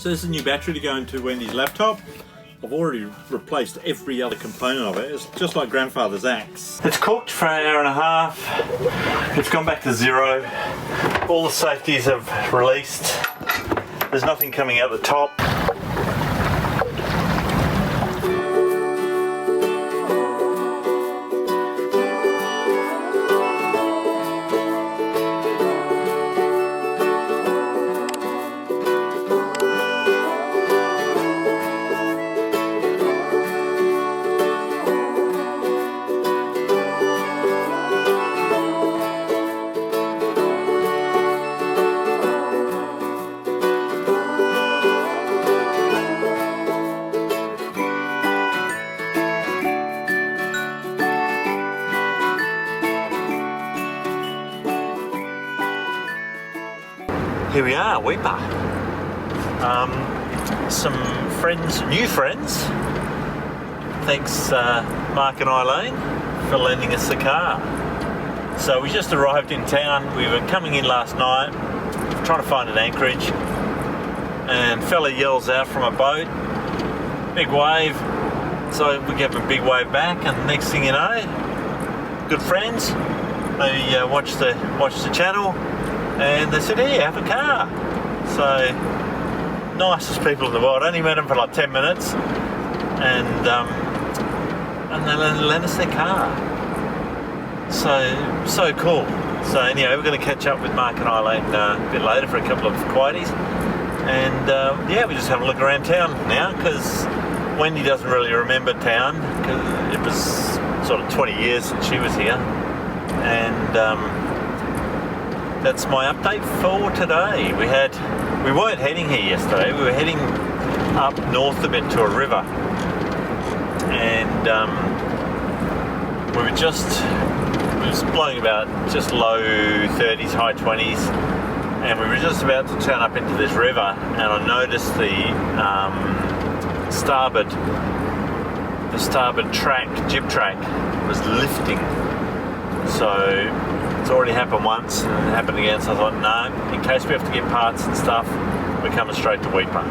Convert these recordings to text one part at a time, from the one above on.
So this is a new battery to go into Wendy's laptop. I've already replaced every other component of it. It's just like grandfather's axe. It's cooked for an hour and a half. It's gone back to zero. All the safeties have released. There's nothing coming out the top. Here we are, Weipa. Some friends, new friends. Thanks Mark and Eileen for lending us the car. So we just arrived in town. We were coming in last night, trying to find an anchorage, and fella yells out from a boat, big wave. So we gave him a big wave back, and next thing you know, good friends, they watched the channel, and they said, "Hey, have a car." So nicest people in the world. I only met them for like 10 minutes, and they lent us their car. So cool. So anyway, we're going to catch up with Mark and Eileen a bit later for a couple of quieties, and yeah, we just have a look around town now because Wendy doesn't really remember town because it was sort of 20 years since she was here, and that's my update for today. We weren't heading here yesterday. We were heading up north a bit to a river, and it was blowing about just low 30s, high 20s, and we were just about to turn up into this river, and I noticed the starboard jib track was lifting. So it's already happened once and it happened again, so I thought, no, in case we have to get parts and stuff, we're coming straight to Weipa.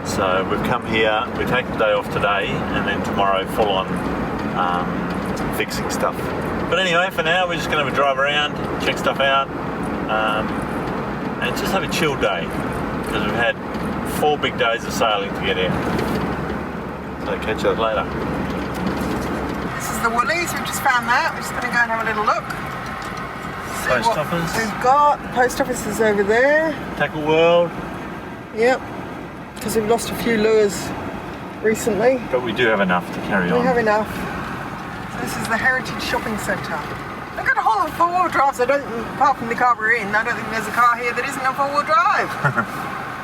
So we've come here, we take the day off today, and then tomorrow full on fixing stuff. But anyway, for now we're just going to have a drive around, check stuff out, and just have a chill day, because we've had 4 big days of sailing to get here. So catch you later. This is the Woolies, we've just found that. We're just going to go and have a little look. Post office. We've got, the post office is over there. Tackle World. Yep, because we've lost a few lures recently. But we do have enough to carry on. We have enough. So this is the Heritage Shopping Centre. They've got a whole lot of 4-wheel drives. Apart from the car we're in, I don't think there's a car here that isn't a 4-wheel drive.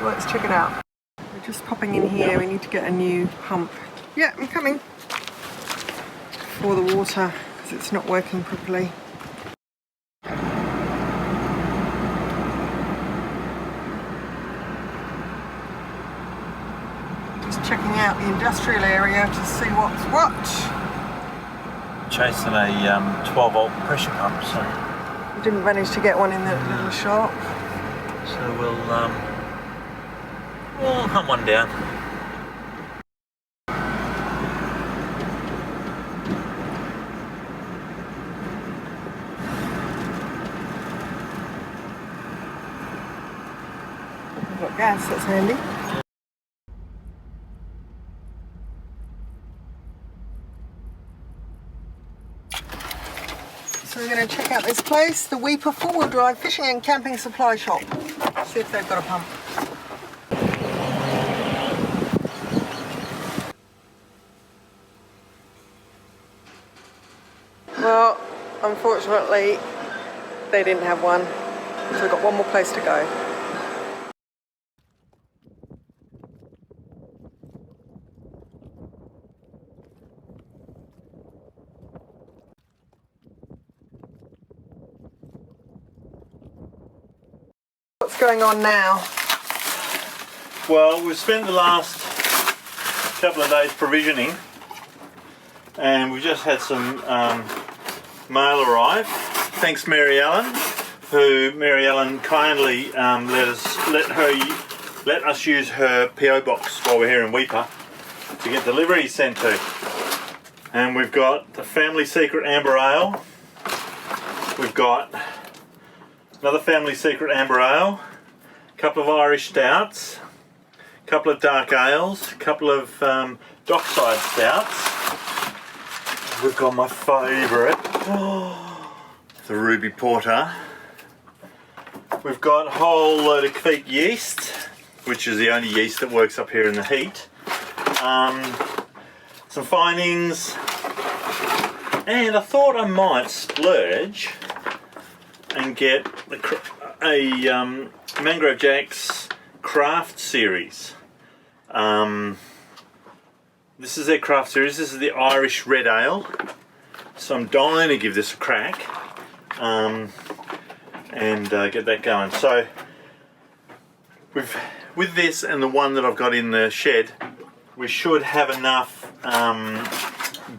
Well, let's check it out. We're just popping in here. We need to get a new pump. Yeah, I'm coming. For the water, because it's not working properly. Just checking out the industrial area to see what's what. Chasing a 12-volt pressure pump, so We didn't manage to get one in the little shop. So we'll hunt one down. We've got gas, that's handy. So we're going to check out this place, the Weipa 4-wheel drive fishing and camping supply shop. See if they've got a pump. Well, unfortunately, they didn't have one, so we've got one more place to go. What's going on now? Well, we've spent the last couple of days provisioning, and we've just had some mail arrive. Thanks Mary Ellen, who kindly let her let us use her PO box while we're here in Weipa to get deliveries sent to. And we've got the Family Secret Amber Ale. We've got another Family Secret Amber Ale, a couple of Irish Stouts, a couple of Dark Ales, a couple of Dockside Stouts. We've got my favourite, the Ruby Porter. We've got a whole load of Kveik yeast, which is the only yeast that works up here in the heat. Some finings, and I thought I might splurge and get a Mangrove Jack's craft series. This is their craft series. This is the Irish Red Ale. So I'm dying to give this a crack and get that going. So with this and the one that I've got in the shed, we should have enough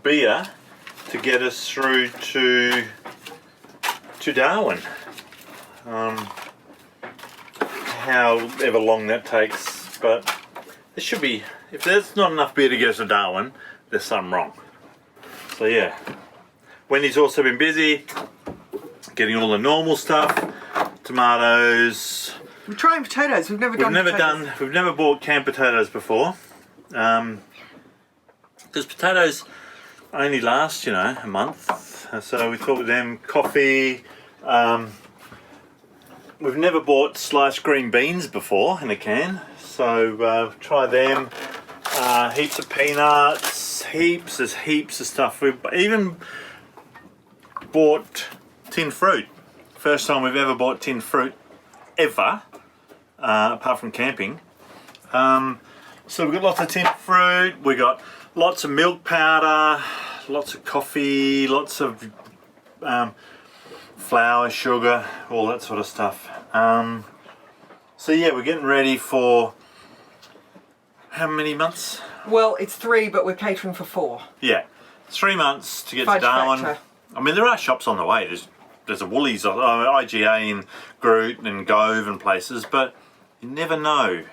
beer to get us through to Darwin. However long that takes, but there should be, if there's not enough beer to get us to Darwin, there's something wrong. So yeah, Wendy's also been busy getting all the normal stuff, tomatoes. We're trying potatoes. We've never bought canned potatoes before, because potatoes only last, you know, a month. So we thought with them, coffee. We've never bought sliced green beans before in a can, so try them. Heaps of peanuts, there's heaps of stuff. We've even bought tinned fruit. First time we've ever bought tinned fruit ever, apart from camping. So we've got lots of tinned fruit, we've got lots of milk powder, lots of coffee, lots of flour, sugar, all that sort of stuff. So yeah, we're getting ready for how many months? Well, it's 3, but we're catering for 4. Yeah, 3 months to get Fudge to Darwin. factor. I mean, there are shops on the way. There's a Woolies, IGA in Groot and Gove and places, but you never know.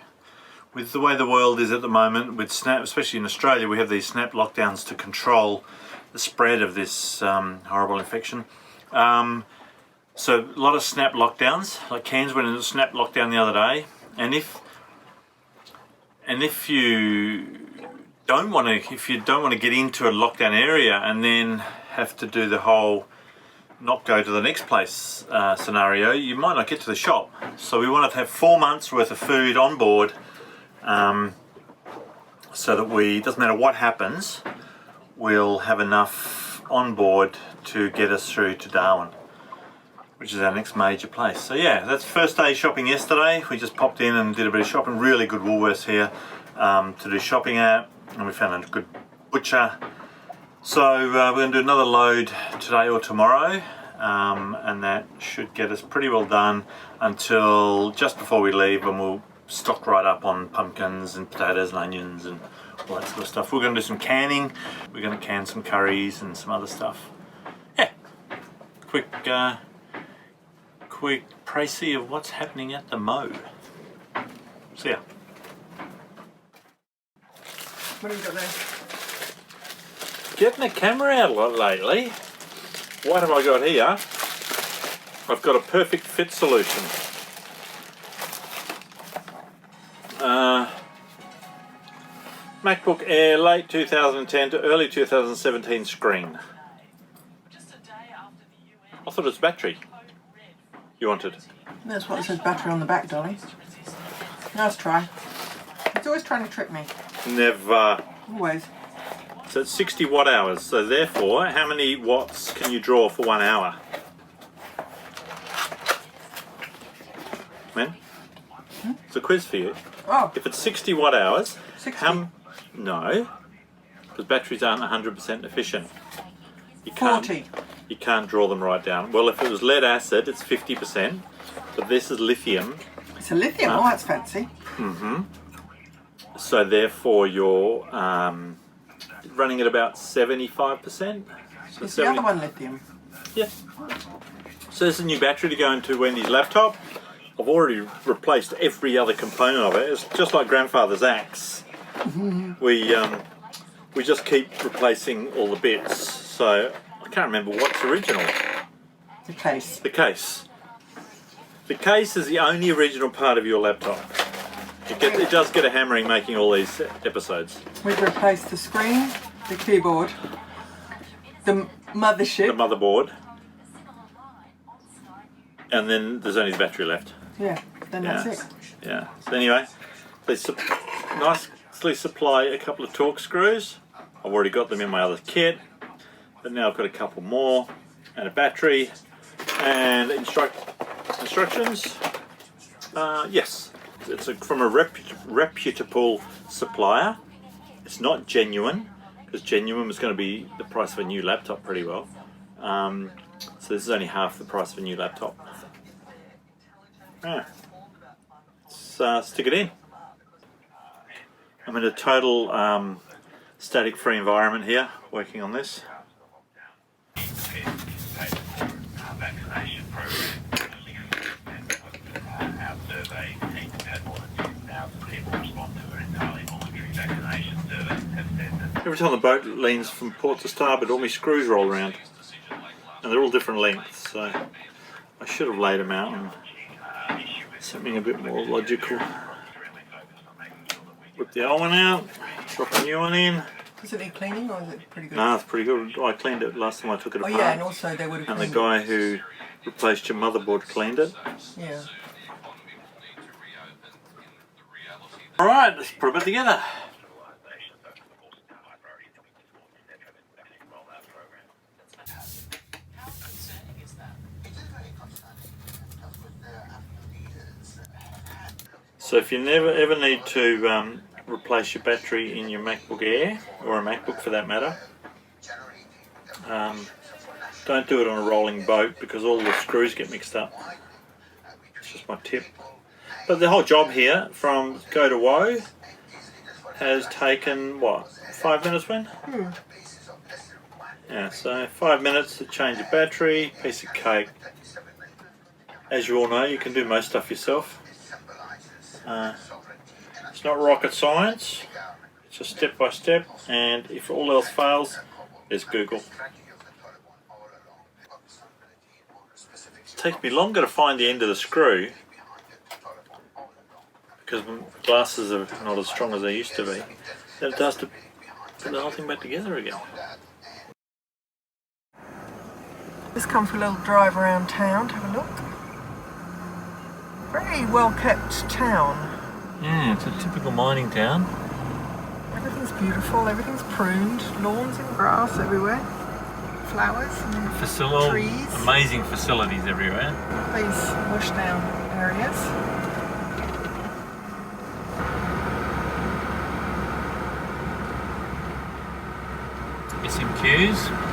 With the way the world is at the moment, with snap, especially in Australia, we have these snap lockdowns to control the spread of this horrible infection. So a lot of snap lockdowns, like Cairns went into a snap lockdown the other day, and if you don't want to get into a lockdown area and then have to do the whole not go to the next place scenario, you might not get to the shop. So we wanted to have 4 months worth of food on board, so that doesn't matter what happens, we'll have enough on board to get us through to Darwin, which is our next major place. So yeah, that's first day shopping yesterday. We just popped in and did a bit of shopping. Really good Woolworths here to do shopping at, and we found a good butcher. So we're going to do another load today or tomorrow, and that should get us pretty well done until just before we leave, when we'll stock right up on pumpkins and potatoes and onions and all that sort of stuff. We're going to do some canning. We're going to can some curries and some other stuff. Yeah, quick précis of what's happening at the Mo. See ya. What have you got there? Getting the camera out a lot lately. What have I got here? I've got a perfect fit solution. MacBook Air late 2010 to early 2017 screen. I thought it was battery you wanted. That's what it says, battery on the back, Dolly. Nice try. It's always trying to trick me. Never. Always. So it's 60 watt hours. So therefore, how many watts can you draw for 1 hour? Man? It's a quiz for you. Oh. If it's 60 watt hours, 60. No, because batteries aren't 100% efficient. 40. You can't draw them right down. Well, if it was lead acid, it's 50%, but this is lithium. It's a lithium. Oh, that's fancy. Mm-hmm. So therefore, you're running at about 75%. So Is the other one lithium? Yeah. So there's a new battery to go into Wendy's laptop. I've already replaced every other component of it. It's just like grandfather's axe. We just keep replacing all the bits. So I can't remember what's original. The case. The case. The case is the only original part of your laptop. It does get a hammering making all these episodes. We've replaced the screen, the keyboard, the mothership. The motherboard. And then there's only the battery left. Yeah, then that's it. Yeah. So anyway, they nicely supply a couple of Torx screws. I've already got them in my other kit. But now I've got a couple more. And a battery. And instructions. Yes. It's from a reputable supplier. It's not genuine, because genuine was going to be the price of a new laptop pretty well. So this is only half the price of a new laptop. Yeah. Let's stick it in. I'm in a total static-free environment here, working on this. Every time the boat leans from port to starboard, all my screws roll around. And they're all different lengths, so I should have laid them out and something a bit more logical. Whip the old one out, drop a new one in. Does it need cleaning or is it pretty good? No, it's pretty good. I cleaned it last time I took it apart. Oh yeah, and also they would have And the guy who replaced your motherboard cleaned it. Yeah. Alright, let's put it together. So if you ever need to replace your battery in your MacBook Air, or a MacBook for that matter, don't do it on a rolling boat because all the screws get mixed up. It's just my tip. But the whole job here from go to woe has taken, what, 5 minutes, Wen? Yeah, so 5 minutes to change a battery, piece of cake. As you all know, you can do most stuff yourself. It's not rocket science, it's just step by step, and if all else fails, there's Google. It takes me longer to find the end of the screw because my glasses are not as strong as they used to be than it does to put the whole thing back together again. Just come for a little drive around town to have a look. Very well kept town. Yeah, it's a typical mining town. Everything's beautiful, everything's pruned, lawns and grass everywhere, flowers and trees. Amazing facilities everywhere. These washdown areas. SMQs.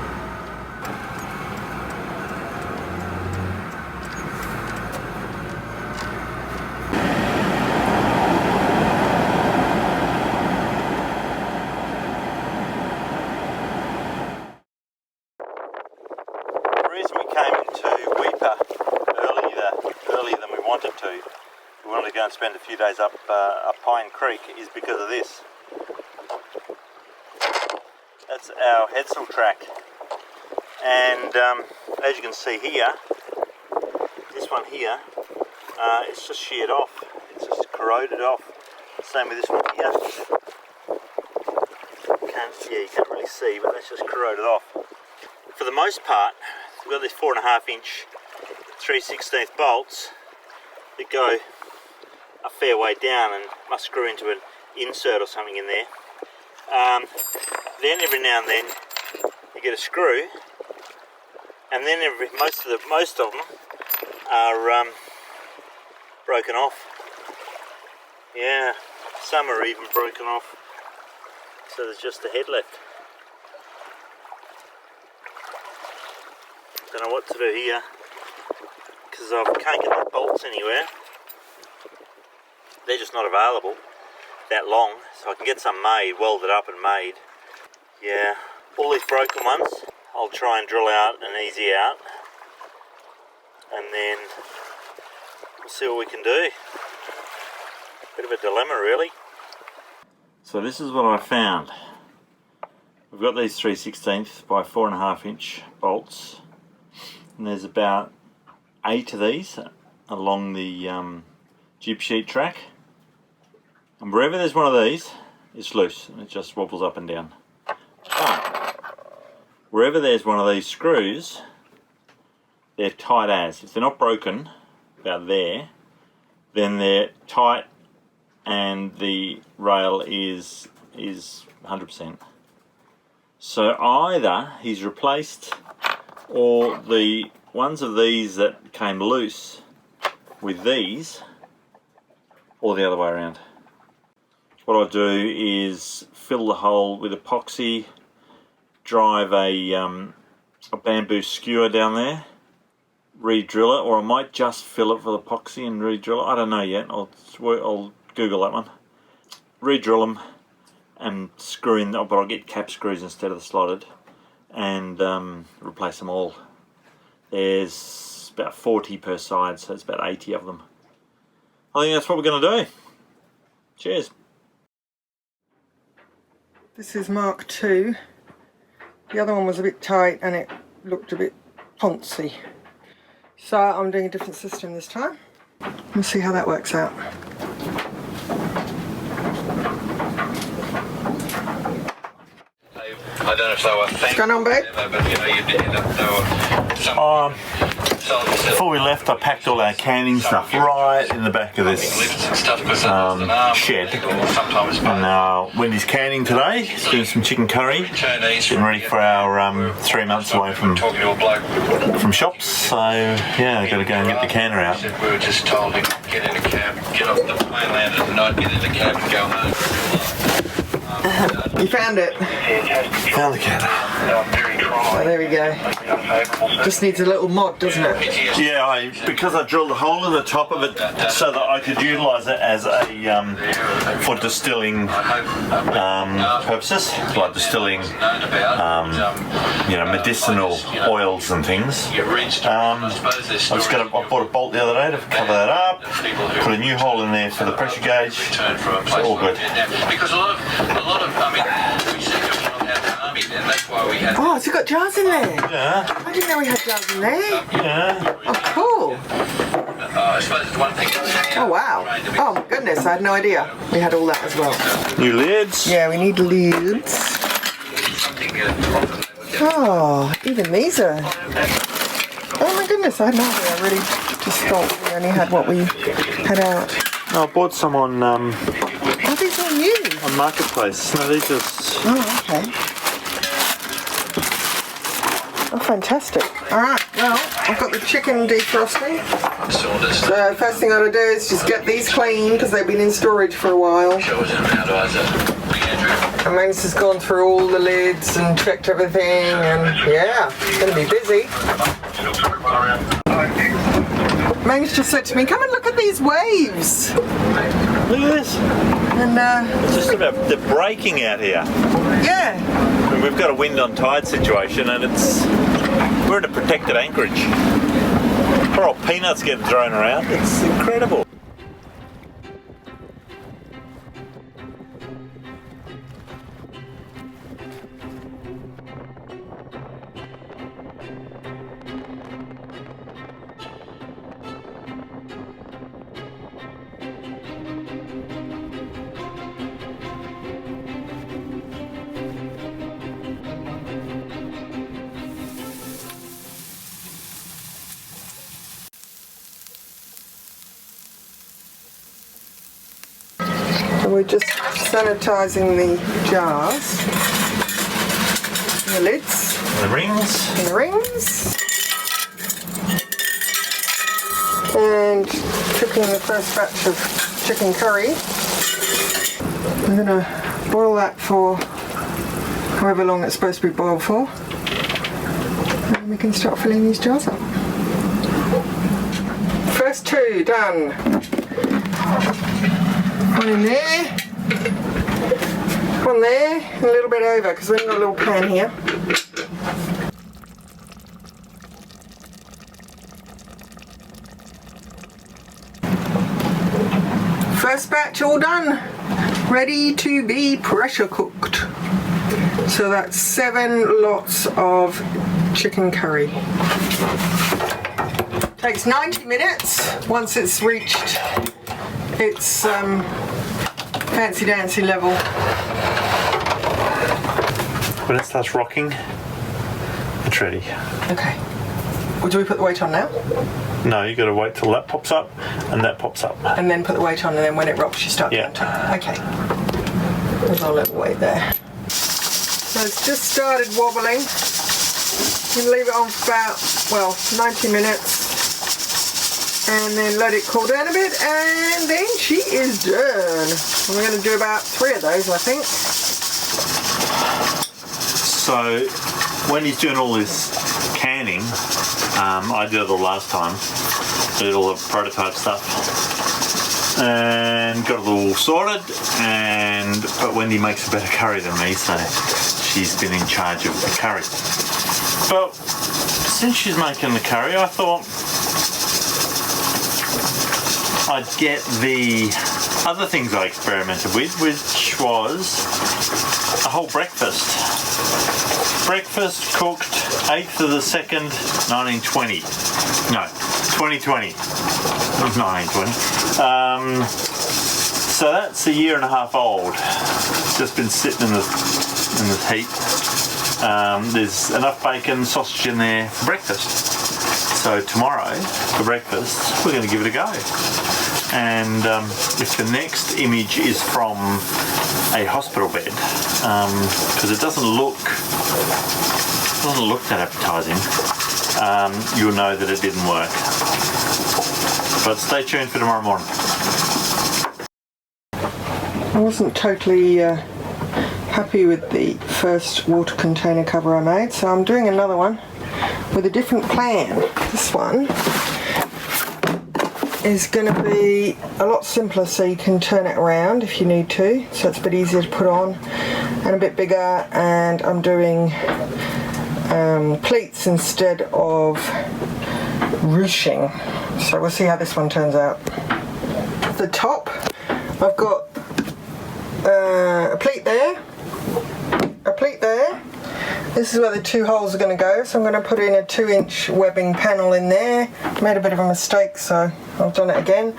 The reason we came into Weipa earlier than we wanted to, we wanted to go and spend a few days up Pine Creek, is because of this. That's our headsail track, and as you can see here, this one here, it's just sheared off, it's just corroded off. Same with this one here. You can't really see, but that's just corroded off. For the most part, we've got these 4.5 inch 3/16 bolts that go a fair way down and must screw into an insert or something in there. Then every now and then you get a screw, and then most of them are broken off. Yeah, some are even broken off. So there's just the head left. Don't know what to do here because I can't get the bolts anywhere. They're just not available that long, so I can get some made, welded up and made. Yeah, all these broken ones I'll try and drill out and easy out, and then We'll see what we can do. Bit of a dilemma, really. So this is what I found. We've got these 3/16 by 4.5 inch bolts, and there's about 8 of these along the jib sheet track, and wherever there's one of these, it's loose and it just wobbles up and down. But wherever there's one of these screws, they're tight as. If they're not broken about there, then they're tight and the rail is 100%. So either he's replaced all the ones of these that came loose with these, or the other way around. What I'll do is fill the hole with epoxy, drive a bamboo skewer down there, re-drill it, or I might just fill it with epoxy and re-drill it. I don't know yet. I'll Google that one. Re-drill them and screw in, but I'll get cap screws instead of the slotted, and replace them all. There's about 40 per side, so it's about 80 of them. I think that's what we're going to do. Cheers. This is Mark II. The other one was a bit tight and it looked a bit poncy. So I'm doing a different system this time. We'll see how that works out. I don't know if they were What's going on, babe? but you know, you did end up, they were Before we left, I packed all our canning stuff right in the back of this shed. And Wendy's canning today. She's doing some chicken curry. Getting ready for our 3 months away from shops. So yeah, I've got to go and get the canner out. We were just told to get in a cab, get off the plane, land at night, get in the cab and go home. You found it. Found the canner. So there we go. Just needs a little mod, doesn't it? Yeah, because I drilled a hole in the top of it so that I could utilise it as a for distilling purposes, like distilling medicinal oils and things. I bought a bolt the other day to cover that up. Put a new hole in there for the pressure gauge. It's all good. Because a lot of, we seem to have had the army, and that's why we had. Oh, so you got jars in there? Yeah. I didn't know we had jars in there. Yeah. Oh, cool. I suppose it's one thing. Oh, wow. Oh, my goodness, I had no idea. We had all that as well. New lids. Yeah, we need lids. Oh, even these are... Oh, my goodness, I had no idea. I really just thought we only had what we had out. No, I bought some on Oh, these are new. on Marketplace. No, these just. Oh, okay. Oh, fantastic. Alright, well, I've got the chicken defrosting. So first thing I gotta do is just get these clean because they've been in storage for a while. And Magnus has gone through all the lids and checked everything, and yeah, it's gonna be busy. Magnus just said to me, come and look at these waves. Look at this. And It's just about the breaking out here. yeah. I mean, we've got a wind on tide situation, and we're in a protected anchorage. Poor old peanuts getting thrown around. It's incredible. So we're just sanitising the jars, the lids, The rings. and the rings, and cooking the first batch of chicken curry. I'm going to boil that for however long it's supposed to be boiled for, and we can start filling these jars up. First two done. One in there, one there, and a little bit over because we've got a little pan here. first batch all done, ready to be pressure cooked. So that's 7 lots of chicken curry. Takes 90 minutes once it's reached its fancy dancy level. When it starts rocking, it's ready. Okay. Well, do we put the weight on now? No, you got to wait till that pops up and that pops up. And then put the weight on, and then when it rocks, you start counting. Okay. There's our little weight there. So it's just started wobbling. You can leave it on for about, well, 90 minutes. And then let it cool down a bit, and then she is done. And we're going to do about 3 of those, I think. So when he's doing all this canning, I did it the last time. Did all the prototype stuff and got it all sorted. But Wendy makes a better curry than me, so she's been in charge of the curry. But since she's making the curry, I thought I'd get the other things I experimented with, which was a whole breakfast. Breakfast cooked 8th of the 2nd, 1920. No, 2020. It was 1920. So that's a year and a half old. It's just been sitting in the heat. There's enough bacon, sausage in there for breakfast. So tomorrow, for breakfast, we're going to give it a go. And if the next image is from a hospital bed, because it doesn't look that appetizing, you'll know that it didn't work. But stay tuned for tomorrow morning. I wasn't totally happy with the first water container cover I made, so I'm doing another one with a different plan. This one is going to be a lot simpler, so you can turn it around if you need to, so it's a bit easier to put on and a bit bigger. And I'm doing pleats instead of ruching, so we'll see how this one turns out. At the top I've got a pleat there, a pleat there. This is where the 2 holes are going to go, so I'm going to put in a 2-inch webbing panel in there. Made a bit of a mistake, so I've done it again.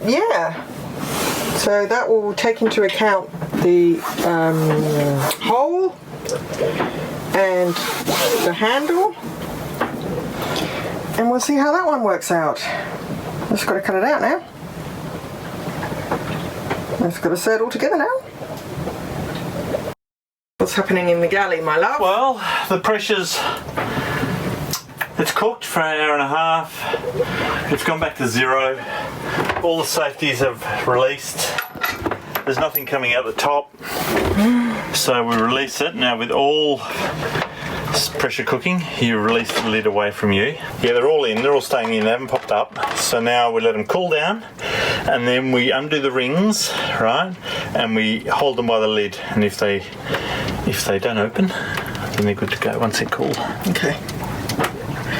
Yeah, so that will take into account the hole and the handle, and we'll see how that one works out. Just got to cut it out now. Just got to sew it all together now. What's happening in the galley, my love? Well, the pressure's... It's cooked for an hour and a half. It's gone back to 0. All the safeties have released. There's nothing coming out the top. So we release it. Now with all pressure cooking, you release the lid away from you. Yeah, they're all in, they're all staying in, they haven't popped up. So now we let them cool down, and then we undo the rings, right? And we hold them by the lid, and if they don't open, then they're good to go once they cool. Okay.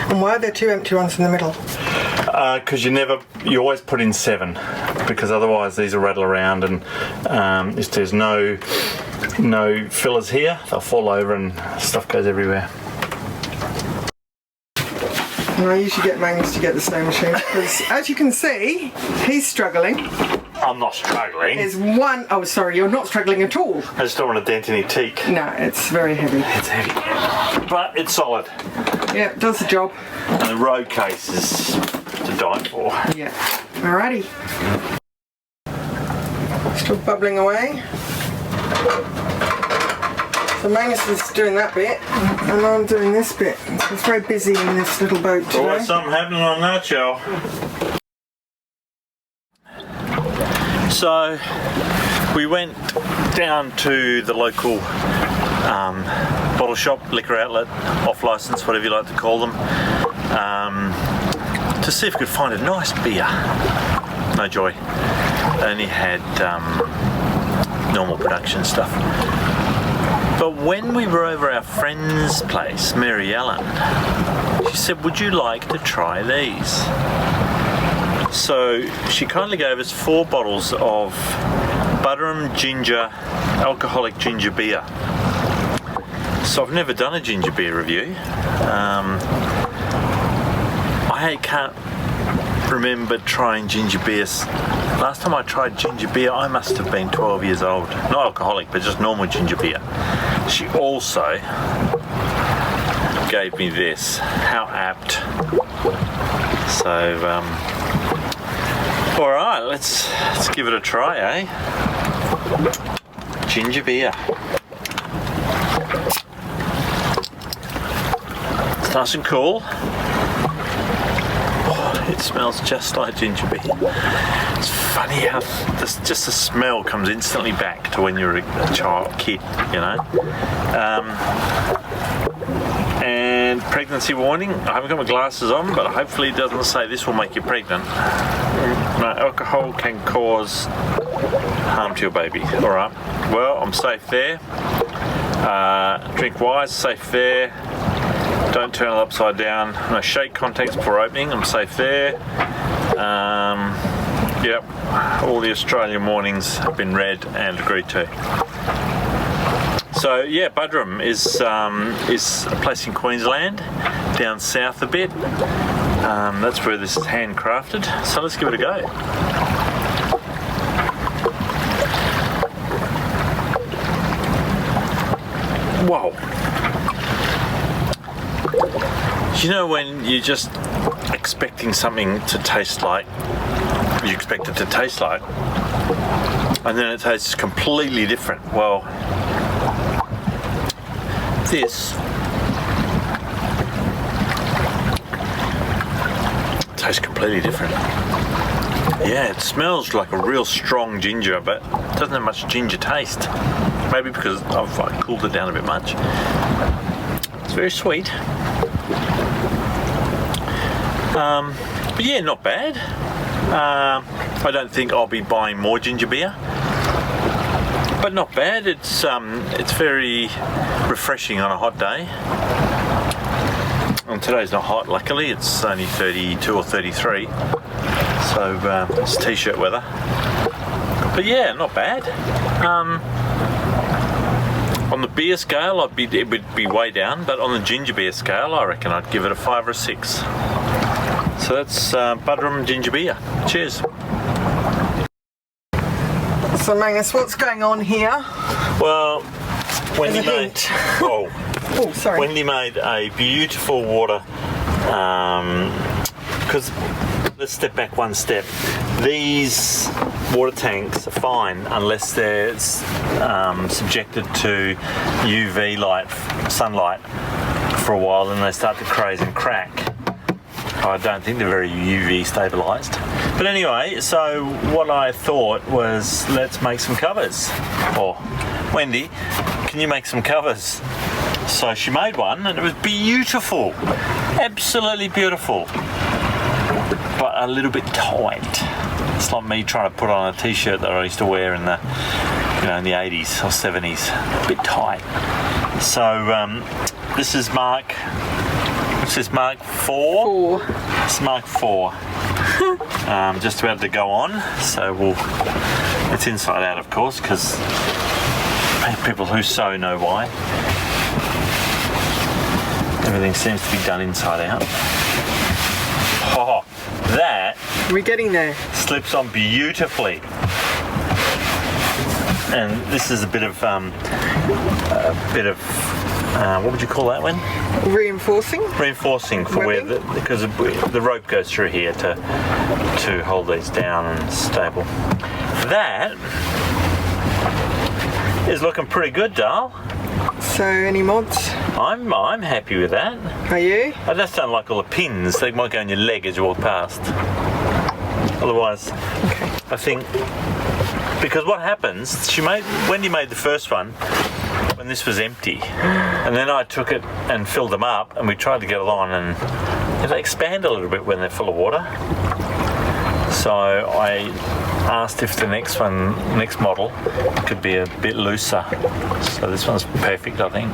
And why are there 2 empty ones in the middle? Because you always put in 7, because otherwise these will rattle around, and if there's no fillers here, they'll fall over and stuff goes everywhere. And I usually get Magnus to get the sewing machine, because as you can see, he's struggling. I'm not struggling. There's one... Oh, sorry, you're not struggling at all. I just don't want to dent any teak. No, it's very heavy. It's heavy. But it's solid. Yeah, it does the job. And the road case is to die for. Yeah. Alrighty. Still bubbling away. So Magnus is doing that bit, and I'm doing this bit. So it's very busy in this little boat today. Always something happening on that show. So we went down to the local bottle shop, liquor outlet, off license, whatever you like to call them, to see if we could find a nice beer. No joy. They only had normal production stuff. But when we were over our friend's place, Mary Ellen, she said, would you like to try these? So she kindly gave us 4 bottles of Butterham ginger, alcoholic ginger beer. So I've never done a ginger beer review. I can't remember trying ginger beers. Last time I tried ginger beer, I must have been 12 years old. Not alcoholic, but just normal ginger beer. She also gave me this. How apt. So, all right, let's give it a try, eh? Ginger beer. It's nice and cool. It smells just like ginger beer. It's funny how just the smell comes instantly back to when you're a kid, you know. And pregnancy warning. I haven't got my glasses on, but hopefully it doesn't say this will make you pregnant. No, alcohol can cause harm to your baby. All right. Well, I'm safe there. Drink wise, safe there. Don't turn it upside down. No shake contacts before opening. I'm safe there. Yep. All the Australian warnings have been read and agreed to. So yeah, Butterham is a place in Queensland, down south a bit. That's where this is handcrafted. So let's give it a go. Whoa. You know when you're just expecting something to taste like you expect it to taste like, and then it tastes completely different? Well, this tastes completely different. Yeah, it smells like a real strong ginger, but it doesn't have much ginger taste. Maybe because I've cooled it down a bit much. It's very sweet. But yeah, not bad. I don't think I'll be buying more ginger beer, but not bad. It's very refreshing on a hot day. And today's not hot, luckily. It's only 32 or 33, so it's t-shirt weather. But yeah, not bad. On the beer scale, it would be way down, but on the ginger beer scale, I reckon I'd give it a 5 or a 6. So that's Butterham ginger beer. Cheers. So Magnus, what's going on here? Well, Wendy made Wendy made a beautiful water. Because let's step back one step. These water tanks are fine unless they're subjected to UV light, sunlight, for a while, and they start to craze and crack. I don't think they're very UV stabilised. But anyway, so what I thought was, let's make some covers. Or, Wendy, can you make some covers? So she made one, and it was beautiful. Absolutely beautiful. But a little bit tight. It's like me trying to put on a t-shirt that I used to wear in the, in the 80s or 70s. A bit tight. So this is Mark 4. It's Mark 4. Just about to go on. So it's inside out, of course, because people who sew know why. Everything seems to be done inside out. Oh, that We're getting there. slips on beautifully. And this is a bit of what would you call that one? Reinforcing. Reinforcing for where because the rope goes through here to hold these down and stable. That is looking pretty good, Dal. So any mods? I'm happy with that. Are you? I just don't like all the pins. They might go in your leg as you walk past. Otherwise, Okay. I think, because what happens, Wendy made the first one when this was empty, and then I took it and filled them up, and we tried to get it on, and they expand a little bit when they're full of water. So I asked if the next model could be a bit looser. So this one's perfect, I think.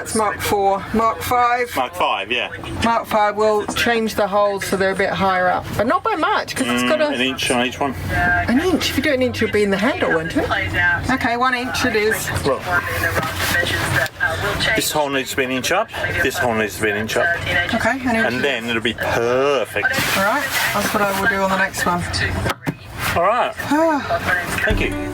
that's Mark 4. Mark 5. Mark 5, yeah. Mark 5 will change the holes so they're a bit higher up, but not by much because it's got An inch on each one. an inch. If you do an inch, it'll be in the handle, won't it? Okay, 1 inch it is. Look, this hole needs to be an inch up. This hole needs to be an inch up. Okay, And then it'll be perfect. all right, that's what I will do on the next one. All right. Thank you.